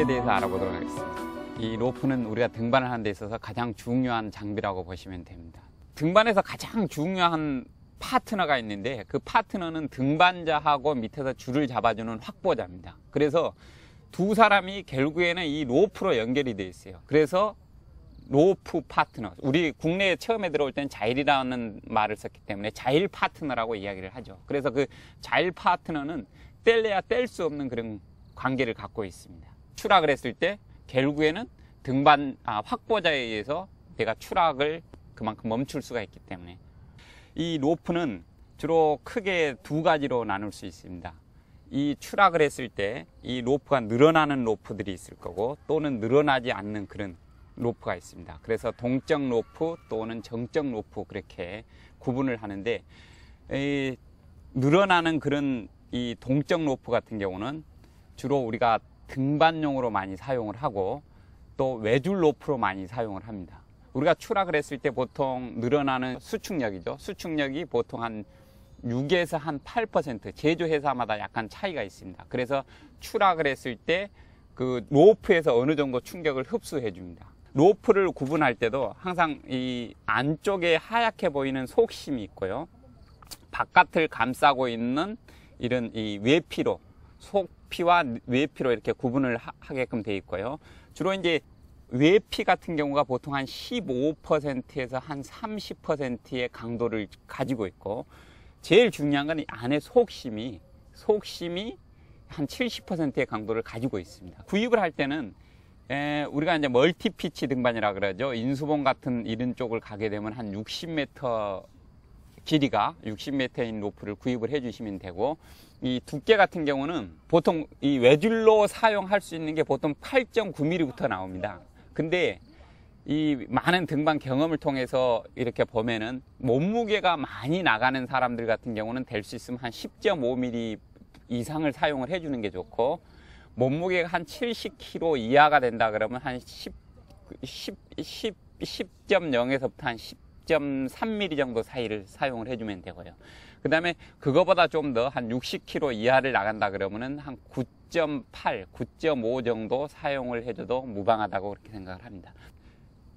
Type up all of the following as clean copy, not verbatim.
로프에 대해서 알아보도록 하겠습니다. 이 로프는 우리가 등반을 하는 데 있어서 가장 중요한 장비라고 보시면 됩니다. 등반에서 가장 중요한 파트너가 있는데 그 파트너는 등반자하고 밑에서 줄을 잡아주는 확보자입니다. 그래서 두 사람이 결국에는 이 로프로 연결이 되어 있어요. 그래서 로프 파트너, 우리 국내에 처음에 들어올 때는 자일이라는 말을 썼기 때문에 자일 파트너라고 이야기를 하죠. 그래서 그 자일 파트너는 뗄래야 뗄 수 없는 그런 관계를 갖고 있습니다. 추락을 했을 때 결국에는 확보자에 의해서 내가 추락을 그만큼 멈출 수가 있기 때문에 이 로프는 주로 크게 두 가지로 나눌 수 있습니다. 이 추락을 했을 때 이 로프가 늘어나는 로프들이 있을 거고 또는 늘어나지 않는 그런 로프가 있습니다. 그래서 동적 로프 또는 정적 로프 그렇게 구분을 하는데 이 늘어나는 그런 이 동적 로프 같은 경우는 주로 우리가 등반용으로 많이 사용을 하고 또 외줄 로프로 많이 사용을 합니다. 우리가 추락을 했을 때 보통 늘어나는 수축력이죠. 수축력이 보통 한 6에서 한 8% 제조회사마다 약간 차이가 있습니다. 그래서 추락을 했을 때 그 로프에서 어느 정도 충격을 흡수해 줍니다. 로프를 구분할 때도 항상 이 안쪽에 하얗게 보이는 속심이 있고요. 바깥을 감싸고 있는 이런 이 외피로, 속피와 외피로 이렇게 구분을 하게끔 되어 있고요. 주로 이제 외피 같은 경우가 보통 한 15%에서 한 30%의 강도를 가지고 있고 제일 중요한 건 이 안에 속심이 한 70%의 강도를 가지고 있습니다. 구입을 할 때는 우리가 이제 멀티피치 등반이라 그러죠. 인수봉 같은 이런 쪽을 가게 되면 한 60m 길이가 60m인 로프를 구입을 해 주시면 되고 이 두께 같은 경우는 보통 이 외줄로 사용할 수 있는 게 보통 8.9mm부터 나옵니다. 근데 이 많은 등반 경험을 통해서 이렇게 보면은 몸무게가 많이 나가는 사람들 같은 경우는 될 수 있으면 한 10.5mm 이상을 사용을 해주는 게 좋고 몸무게가 한 70kg 이하가 된다 그러면 한 10.0에서부터 한 10.3mm 정도 사이를 사용을 해주면 되고요. 그 다음에 그거보다 좀 더 한 60kg 이하를 나간다 그러면은 한 9.8, 9.5 정도 사용을 해줘도 무방하다고 그렇게 생각을 합니다.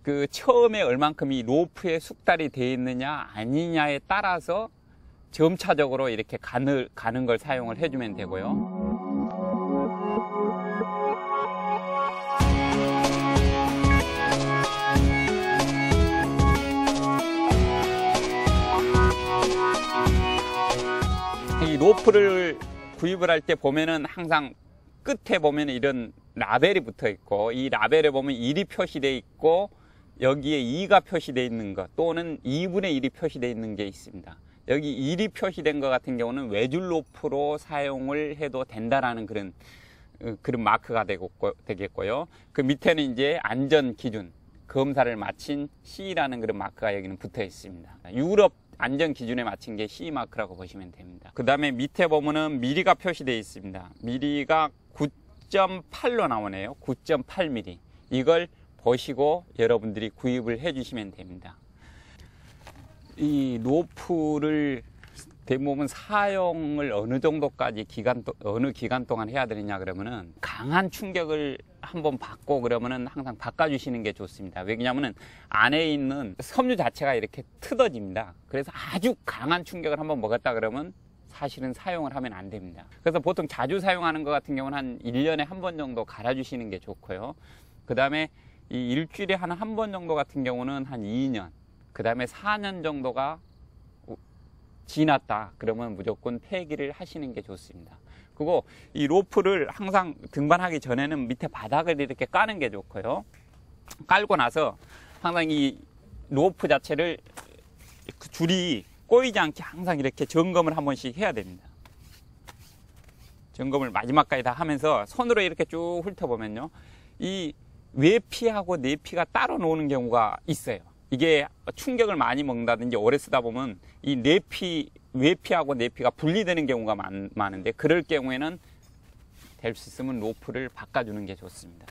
그 처음에 얼만큼 이 로프에 숙달이 되어 있느냐 아니냐에 따라서 점차적으로 이렇게 가는 걸 사용을 해주면 되고요. 이 로프를 구입을 할 때 보면은 항상 끝에 보면 이런 라벨이 붙어 있고 이 라벨에 보면 1이 표시되어 있고 여기에 2가 표시되어 있는 것 또는 2분의 1이 표시되어 있는 게 있습니다. 여기 1이 표시된 것 같은 경우는 외줄 로프로 사용을 해도 된다라는 그런 마크가 되겠고요. 그 밑에는 이제 안전 기준 검사를 마친 C라는 그런 마크가 여기는 붙어 있습니다. 유럽 안전 기준에 맞춘 게 C 마크라고 보시면 됩니다. 그 다음에 밑에 보면은 미리가 표시되어 있습니다. 미리가 9.8로 나오네요. 9.8mm. 이걸 보시고 여러분들이 구입을 해 주시면 됩니다. 이 로프를 대부분 사용을 어느 정도까지 어느 기간 동안 해야 되느냐 그러면은 강한 충격을 한번 받고 그러면은 항상 바꿔주시는 게 좋습니다. 왜냐하면은 안에 있는 섬유 자체가 이렇게 뜯어집니다. 그래서 아주 강한 충격을 한번 먹었다 그러면 사실은 사용을 하면 안 됩니다. 그래서 보통 자주 사용하는 것 같은 경우는 한 1년에 한 번 정도 갈아주시는 게 좋고요. 그 다음에 이 일주일에 한 번 정도 같은 경우는 한 2년, 그 다음에 4년 정도가 지났다 그러면 무조건 폐기를 하시는 게 좋습니다. 그리고 이 로프를 항상 등반하기 전에는 밑에 바닥을 이렇게 까는 게 좋고요. 깔고 나서 항상 이 로프 자체를 그 줄이 꼬이지 않게 항상 이렇게 점검을 한 번씩 해야 됩니다. 점검을 마지막까지 다 하면서 손으로 이렇게 쭉 훑어보면요. 이 외피하고 내피가 따로 노는 경우가 있어요. 이게 충격을 많이 먹는다든지 오래 쓰다 보면 이 외피하고 내피가 분리되는 경우가 많은데 그럴 경우에는 될 수 있으면 로프를 바꿔주는 게 좋습니다.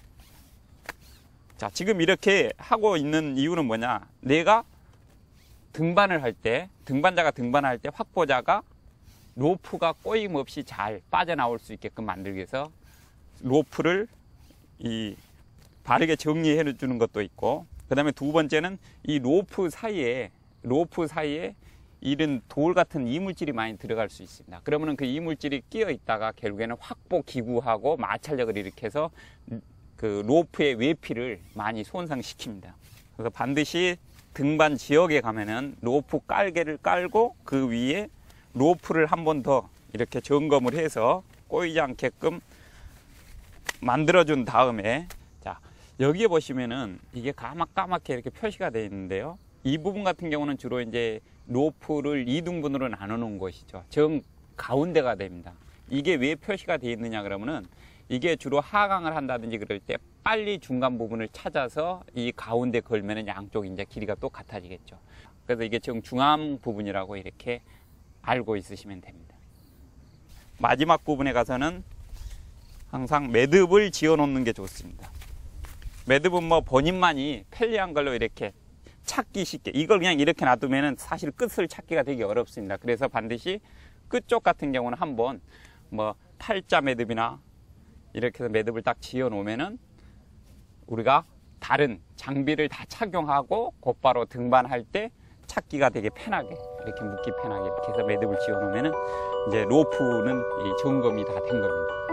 자, 지금 이렇게 하고 있는 이유는 뭐냐? 내가 등반을 할 때, 등반자가 등반할 때 확보자가 로프가 꼬임 없이 잘 빠져나올 수 있게끔 만들기 위해서 로프를 이 바르게 정리해 주는 것도 있고, 그 다음에 두 번째는 이 로프 사이에 이런 돌 같은 이물질이 많이 들어갈 수 있습니다. 그러면은 그 이물질이 끼어 있다가 결국에는 확보 기구하고 마찰력을 일으켜서 그 로프의 외피를 많이 손상시킵니다. 그래서 반드시 등반 지역에 가면은 로프 깔개를 깔고 그 위에 로프를 한 번 더 이렇게 점검을 해서 꼬이지 않게끔 만들어준 다음에, 자, 여기에 보시면은 이게 까맣게 이렇게 표시가 되어 있는데요. 이 부분 같은 경우는 주로 이제 로프를 2등분으로 나눠 놓은 것이죠. 정 가운데가 됩니다. 이게 왜 표시가 되어 있느냐 그러면은 이게 주로 하강을 한다든지 그럴 때 빨리 중간 부분을 찾아서 이 가운데 걸면은 양쪽 이제 길이가 또 같아지겠죠. 그래서 이게 정중앙 부분이라고 이렇게 알고 있으시면 됩니다. 마지막 부분에 가서는 항상 매듭을 지어 놓는 게 좋습니다. 매듭은 뭐 본인만이 편리한 걸로 이렇게 찾기 쉽게, 이걸 그냥 이렇게 놔두면은 사실 끝을 찾기가 되게 어렵습니다. 그래서 반드시 끝쪽 같은 경우는 한번 뭐 팔자 매듭이나 이렇게 해서 매듭을 딱 지어 놓으면은 우리가 다른 장비를 다 착용하고 곧바로 등반할 때 찾기가 되게 편하게, 이렇게 묶기 편하게 이렇게 해서 매듭을 지어 놓으면은 이제 로프는 이 점검이 다 된 겁니다.